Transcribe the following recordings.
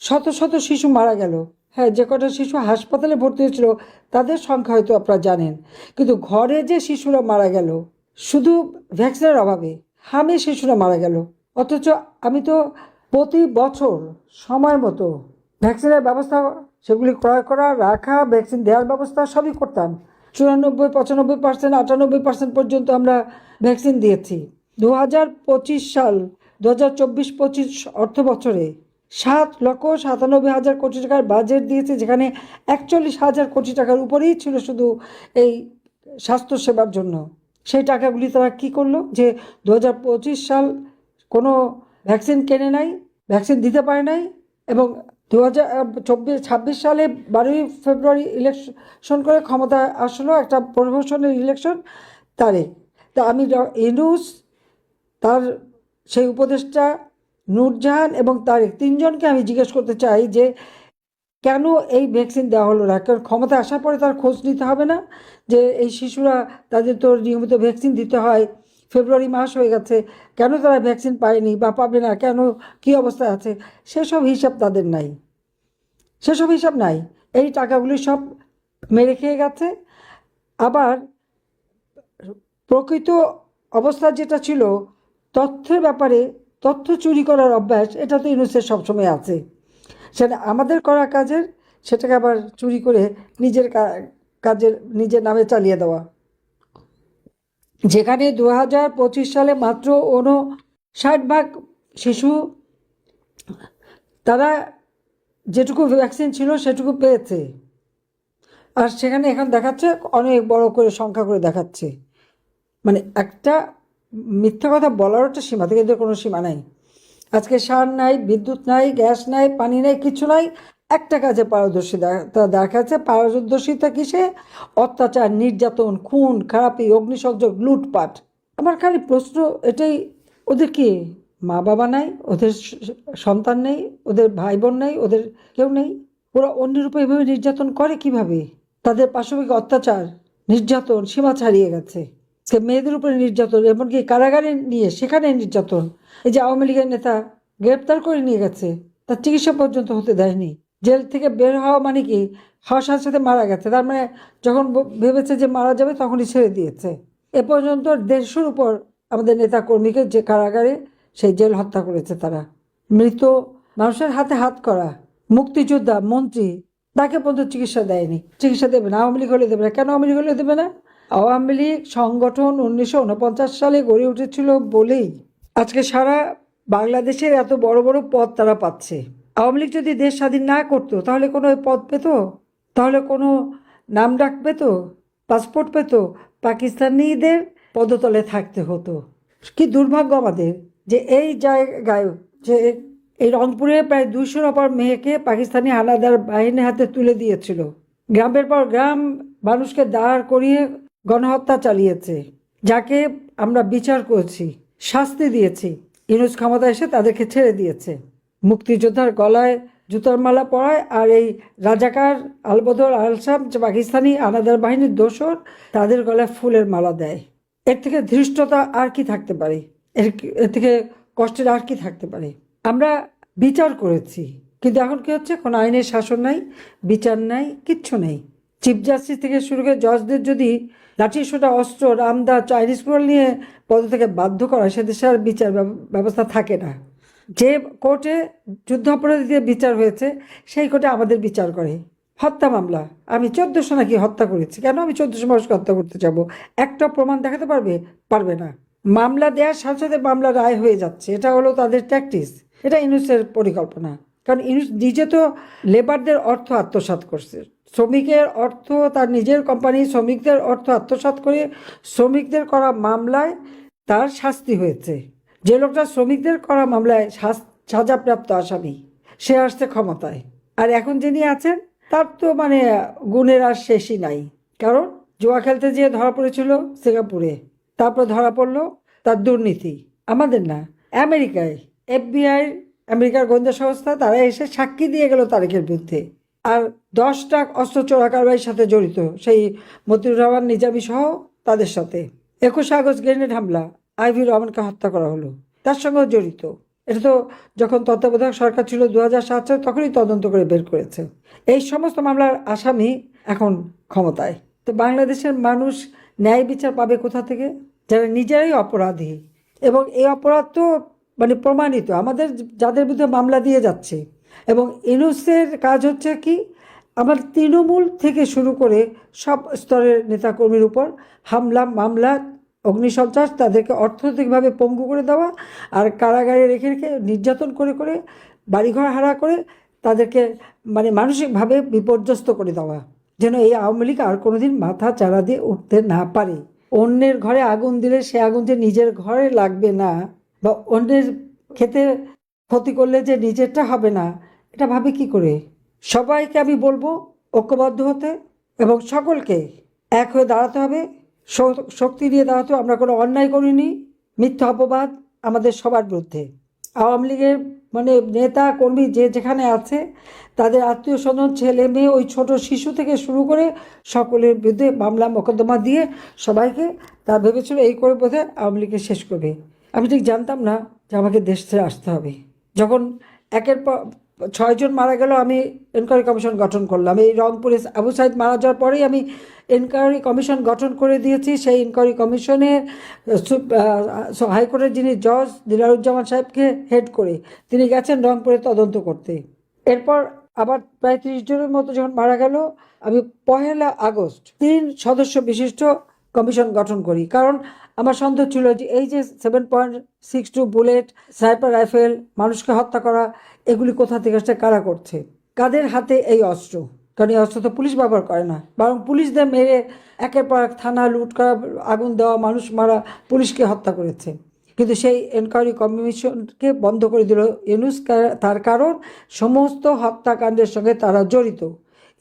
শত শত শিশু মারা গেল। হ্যাঁ, যে কটা শিশু হাসপাতালে ভর্তি হয়েছিল তাদের সংখ্যা হয়তো আপনারা জানেন, কিন্তু ঘরে যে শিশুরা মারা গেল শুধু ভ্যাকসিনের অভাবে, হামে শিশুরা মারা গেল। অথচ আমি তো প্রতি বছর সময় মতো ভ্যাকসিনের ব্যবস্থা, সেগুলি ক্রয় করা, রাখা, ভ্যাকসিন দেওয়ার ব্যবস্থা সবই করতাম। 94, 95%, 98% পর্যন্ত আমরা ভ্যাকসিন দিয়েছি। 2025 সাল, 2024-25 অর্থ বছরে 7,97,000 কোটি টাকার বাজেট দিয়েছে, যেখানে 41,000 কোটি টাকার উপরেই ছিল শুধু এই স্বাস্থ্যসেবার জন্য। সেই টাকাগুলি তারা কী করলো? যে 2025 সাল কোনো ভ্যাকসিন কেনে নাই, ভ্যাকসিন দিতে পারে নাই, এবং 2026 সালে 12ই ফেব্রুয়ারি ইলেকশন করে ক্ষমতা আসলো, একটা প্রহসনের ইলেকশন তারিখ। তা আমি ইউনূস, তার সেই উপদেষ্টা নূরজাহান এবং তারেক, তিনজনকে আমি জিজ্ঞেস করতে চাই যে কেন এই ভ্যাকসিন দেওয়া হলো না? কারণ ক্ষমতা আসার পরে তার খোঁজ নিতে হবে না যে এই শিশুরা, তাদের তো নিয়মিত ভ্যাকসিন দিতে হয়, ফেব্রুয়ারি মাস হয়ে গেছে, কেন তারা ভ্যাকসিন পায়নি বা পাবে না, কেন, কী অবস্থায় আছে, সেসব হিসাব তাদের নাই, সেসব হিসাব নাই। এই টাকাগুলি সব মেরে খেয়ে গেছে। আবার প্রকৃত অবস্থা যেটা ছিল, তথ্যের ব্যাপারে তথ্য চুরি করার অভ্যাস, এটা তো ইউনূসের সবসময় আছে। সেটা আমাদের করা কাজের, সেটাকে আবার চুরি করে নিজের কাজের নিজের নামে চালিয়ে দেওয়া। যেখানে 2025 সালে মাত্র 59% শিশু, তারা যেটুকু ভ্যাকসিন ছিল সেটুকু পেয়েছে, আর সেখানে এখন দেখাচ্ছে অনেক বড় করে সংখ্যা করে দেখাচ্ছে। মানে একটা মিথ্যা কথা বলারও একটা সীমা থেকে, কোনো সীমা নাই। আজকে সার নাই, বিদ্যুৎ নাই, গ্যাস নাই, পানি নাই, কিছু নাই, একটা কাজে পারদর্শিতা দেখাচ্ছে। পারদর্শিতা কিসে? অত্যাচার, নির্যাতন, খুন খারাপি, অগ্নিসংযোগ, লুটপাট। আমার খালি প্রশ্ন এটাই, ওদের কি মা বাবা নাই? ওদের সন্তান নেই? ওদের ভাই বোন নেই? ওদের কেউ নেই? ওরা অন্যের উপর এভাবে নির্যাতন করে কিভাবে? তাদের পাশবিক অত্যাচার, নির্যাতন সীমা ছাড়িয়ে গেছে। সে মেয়েদের উপরে নির্যাতন, এমনকি কারাগারে নিয়ে সেখানে নির্যাতন। এই যে আওয়ামী লীগের নেতা গ্রেপ্তার করে নিয়ে গেছে, তার চিকিৎসা পর্যন্ত হতে দেয়নি। জেল থেকে বের হওয়া মানে কি, হওয়ার সাথে সাথে মারা গেছে। তার মানে যখন ভেবেছে যে মারা যাবে তখনই ছেড়ে দিয়েছে। এ পর্যন্ত 150-র উপর আমাদের নেতা কর্মীকে যে কারাগারে সেই জেল হত্যা করেছে তারা। মৃত মানুষের হাতে হাত করা মুক্তিযোদ্ধা মন্ত্রী, তাকে পর্যন্ত চিকিৎসা দেয়নি, চিকিৎসা দেবে না। আওয়ামী লীগ হলে দেবে না। কেন আওয়ামী লীগ হলে দেবে না? আওয়ামী লীগ সংগঠন 1949 সালে গড়ে উঠেছিল বলেই আজকে সারা বাংলাদেশের এত বড় বড় পদ তারা পাচ্ছে। আওয়ামী লীগ যদি দেশ স্বাধীন না করতো তাহলে কোনো পদ পেত? তাহলে কোনো নাম ডাক পেত? পাসপোর্ট পেত? পাকিস্তানিদের পদতলে থাকতে হতো। কি দুর্ভাগ্য আমাদের যে এই জায়গায়, যে এই রংপুরে প্রায় 200-র অপর মেয়েকে পাকিস্তানি হানাদার বাহিনীর হাতে তুলে দিয়েছিল। গ্রামের পর গ্রাম মানুষকে দাঁড় করিয়ে গণহত্যা চালিয়েছে, যাকে আমরা বিচার করেছি, শাস্তি দিয়েছি। ইউনূস ক্ষমতা এসে তাদেরকে ছেড়ে দিয়েছে। মুক্তিযোদ্ধার গলায় জুতার মালা পরায়, আর এই রাজাকার আলবদর আলসাম, যে পাকিস্তানি আনাদার বাহিনীর দোসর, তাদের গলায় ফুলের মালা দেয়। এর থেকে ধৃষ্টতা আর কি থাকতে পারে? এর থেকে কষ্টের আর কি থাকতে পারে? আমরা বিচার করেছি, কিন্তু এখন কি হচ্ছে? কোনো আইনের শাসন নাই, বিচার নাই, কিচ্ছু নেই। চিফ জাস্টিস থেকে শুরু করে জজদের যদি লাঠিসোঁটা, অস্ত্র, রামদা, চাইনিজ পোল নিয়ে পদ থেকে বাধ্য করা, সে দেশে আর বিচার ব্যবস্থা থাকে না। যে কোর্টে যুদ্ধাপরাধীদের বিচার হয়েছে সেই কোর্টে আমাদের বিচার করে। হত্যা মামলা, আমি 1400 নাকি হত্যা করেছি, কেন আমি 1400 মানুষকে হত্যা করতে যাবো? একটা প্রমাণ দেখাতে পারবে? পারবে না। মামলা দেওয়ার সাথে সাথে মামলা রায় হয়ে যাচ্ছে। এটা হলো তাদের ট্যাকটিস, এটা ইউনূসের পরিকল্পনা। কারণ ইউনূস নিজে তো লেবারদের অর্থ আত্মসাৎ করছে, শ্রমিকের অর্থ, তার নিজের কোম্পানি শ্রমিকদের অর্থ আত্মসাৎ করে শ্রমিকদের করা মামলায় তার শাস্তি হয়েছে। যে লোকটা শ্রমিকদের করা মামলায় সাজাপ্রাপ্ত আসামি, সে আসছে ক্ষমতায়। আর এখন যিনি আছেন তার তো মানে গুণের আর শেষই নাই। কারণ জুয়া খেলতে যেয়ে ধরা পড়েছিল সিঙ্গাপুরে, তারপর ধরা পড়লো তার দুর্নীতি। আমাদের না, আমেরিকায় FBI, আমেরিকার গোয়েন্দা সংস্থা, তারা এসে সাক্ষী দিয়ে গেল তারেকের বিরুদ্ধে। আর 10 ট্রাক অস্ত্র চোরা কারবারির সাথে জড়িত সেই মতিউর রহমান নিজামী সহ তাদের সাথে। 21 আগস্ট গ্রেনেড হামলা, আইভি রহমানকে হত্যা করা হলো, তার সঙ্গেও জড়িত। এটা তো যখন তত্ত্বাবধায়ক সরকার ছিল 2007 সালে, তখনই তদন্ত করে বের করেছে। এই সমস্ত মামলার আসামি এখন ক্ষমতায়। তো বাংলাদেশের মানুষ ন্যায় বিচার পাবে কোথা থেকে, যারা নিজেরাই অপরাধী? এবং এই অপরাধ তো মানে প্রমাণিত, আমাদের যাদের বিরুদ্ধে মামলা দিয়ে যাচ্ছে। এবং ইউনূসের কাজ হচ্ছে কি, আমার তৃণমূল থেকে শুরু করে সব স্তরের নেতাকর্মীর উপর হামলা, মামলা, অগ্নিসন্ত্রাস, তাদেরকে অর্থনৈতিকভাবে পঙ্গু করে দেওয়া, আর কারাগারে রেখে রেখে নির্যাতন করে করে, বাড়িঘর হারা করে তাদেরকে মানে মানসিকভাবে বিপর্যস্ত করে দেওয়া, যেন এই আওয়ামী লীগ আর কোনোদিন মাথা চাড়া দিয়ে উঠতে না পারে। অন্যের ঘরে আগুন দিলে সে আগুন যে নিজের ঘরে লাগবে না, বা অন্যের খেতে ক্ষতি করলে যে নিজেরটা হবে না, এটা ভাবে কি করে? সবাইকে আমি বলবো ঐক্যবদ্ধ হতে এবং সকলকে এক হয়ে দাঁড়াতে হবে, শক্তি দিয়ে দাঁড়াতে হবে। আমরা কোনো অন্যায় করিনি, মিথ্যা অপবাদ আমাদের সবার বিরুদ্ধে। আওয়ামী লীগের মানে নেতা কর্মী যে যেখানে আছে, তাদের আত্মীয় স্বজন, ছেলে মেয়ে, ওই ছোট শিশু থেকে শুরু করে সকলের বিরুদ্ধে মামলা মোকদ্দমা দিয়ে সবাইকে, তার ভেবেছিল এই করে বোধহয় আওয়ামী লীগকে শেষ করবে। আমি ঠিক জানতাম না যে আমাকে দেশ ছেড়ে আসতে হবে। যখন একের পর 6 জন মারা গেল, আমি এনকোয়ারি কমিশন গঠন করলাম। এই রংপুরে আবু সাইদ মারা যাওয়ার পরেই আমি এনকোয়ারি কমিশন গঠন করে দিয়েছি। সেই এনকোয়ারি কমিশনে হাইকোর্টের যিনি জজ দিলারুজ্জামান সাহেবকে হেড করে তিনি গেছেন রংপুরে তদন্ত করতে। এরপর আবার প্রায় 30 জনের মতো যখন মারা গেল, আমি 1 আগস্ট 3 সদস্য বিশিষ্ট কমিশন গঠন করি। কারণ আমার সন্দেহ ছিল যে এই যে 7.62 বুলেট, স্নাইপার রাইফেল, মানুষকে হত্যা করা, এগুলি কোথা থেকে আসছে, কারা করছে, কাদের হাতে এই অস্ত্র? কারণ এই অস্ত্র তো পুলিশ ব্যবহার করে না, বরং পুলিশদের মেরে একের পর এক থানা লুট করা, আগুন দেওয়া, মানুষ মারা, পুলিশকে হত্যা করেছে। কিন্তু সেই এনকোয়ারি কমিশনকে বন্ধ করে দিল ইউনূস। তার কারণ সমস্ত হত্যাকাণ্ডের সঙ্গে তারা জড়িত।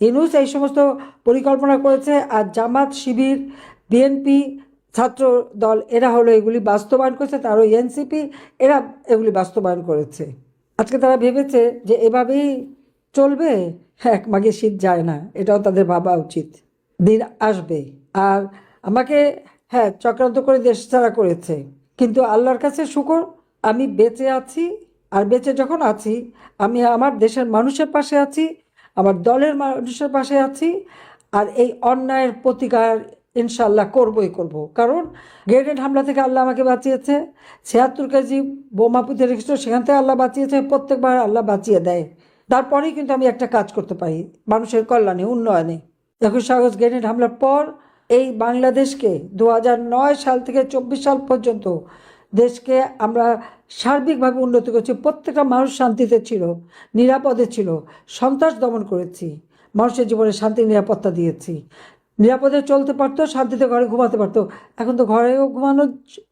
ইউনূস এই সমস্ত পরিকল্পনা করেছে, আর জামাত, শিবির, বিএনপি, ছাত্র দল, এরা হলো এগুলি বাস্তবায়ন করেছে। তারও এনসিপি, এরা এগুলি বাস্তবায়ন করেছে। আজকে তারা ভেবেছে যে এভাবেই চলবে, এক মাঘে শীত যায় না, এটাও তাদের ভাবা উচিত। দিন আসবে। আর আমাকে চক্রান্ত করে দেশ ছাড়া করেছে, কিন্তু আল্লাহর কাছে শুকর, আমি বেঁচে আছি। আর বেঁচে যখন আছি, আমি আমার দেশের মানুষের পাশে আছি, আমার দলের মানুষের পাশে আছি। আর এই অন্যায়ের প্রতিকার ইনশাল্লাহ করবই করব। কারণ গ্রেনেড হামলা থেকে আল্লাহ আমাকে বাঁচিয়েছে, 76 কেজি বোমা পুঁতে রেখেছিল, সেখান থেকে আল্লাহ বাঁচিয়েছে, প্রত্যেকবার আল্লাহ বাঁচিয়ে দেয়। তারপরেই কিন্তু আমি একটা কাজ করতে পারি মানুষের কল্যাণে, উন্নয়নে। 21 আগস্ট গ্রেনেড হামলার পর এই বাংলাদেশকে 2009 সাল থেকে 24 সাল পর্যন্ত দেশকে আমরা সার্বিকভাবে উন্নতি করেছি। প্রত্যেকটা মানুষ শান্তিতে ছিল, নিরাপদে ছিল, সন্ত্রাস দমন করেছি, মানুষের জীবনে শান্তি নিরাপত্তা দিয়েছি, নিরাপদে চলতে পারতো, শান্তিতে ঘরে ঘুমাতে পারতো। এখন তো ঘরেও ঘুমানোর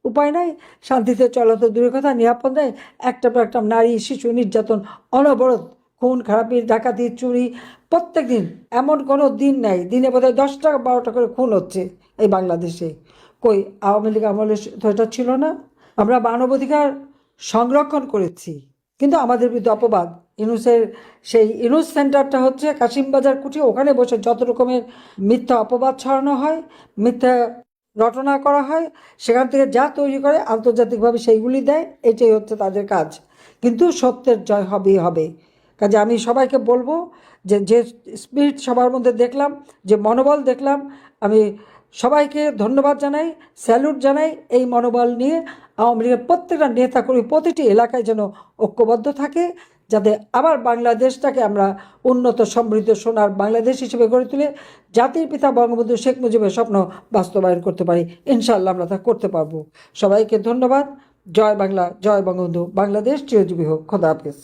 উপায় নাই, শান্তিতে চলা তো দূরের কথা, নিরাপদ নেই। একটা পর একটা নারী শিশু নির্যাতন, অনবরত খুন খারাপি, ডাকাতি, চুরি, প্রত্যেক দিন। এমন কোনো দিন নাই দিনে বোধহয় 10টা 12টা করে খুন হচ্ছে এই বাংলাদেশে। কই আওয়ামী লীগ আমলে তো এটা ছিল না? আমরা মানবাধিকার সংরক্ষণ করেছি, কিন্তু আমাদের বিরুদ্ধে অপবাদ। ইউনূসের সেই ইউনূস সেন্টারটা হচ্ছে কাশিমবাজার কুঠি, ওখানে বসে যত রকমের মিথ্যা অপবাদ ছড়ানো হয়, মিথ্যা রটনা করা হয়, সেখান থেকে যা তৈরি করে আন্তর্জাতিকভাবে সেইগুলি দেয়। এটাই হচ্ছে তাদের কাজ। কিন্তু সত্যের জয় হবেই হবে। কাজে আমি সবাইকে বলবো যে যে স্পিরিট সবার মধ্যে দেখলাম, যে মনোবল দেখলাম, আমি সবাইকে ধন্যবাদ জানাই, স্যালুট জানাই। এই মনোবল নিয়ে আওয়ামী লীগের প্রত্যেকটা নেতাকর্মী প্রতিটি এলাকায় যেন ঐক্যবদ্ধ থাকে, যাতে আবার বাংলাদেশটাকে আমরা উন্নত, সমৃদ্ধ, সোনার বাংলাদেশ হিসেবে গড়ে তুলে জাতির পিতা বঙ্গবন্ধু শেখ মুজিবের স্বপ্ন বাস্তবায়ন করতে পারি। ইনশাআল্লাহ আমরা তা করতে পারবো। সবাইকে ধন্যবাদ। জয় বাংলা, জয় বঙ্গবন্ধু, বাংলাদেশ চিরজীবী হোক। খোদা হাফেজ।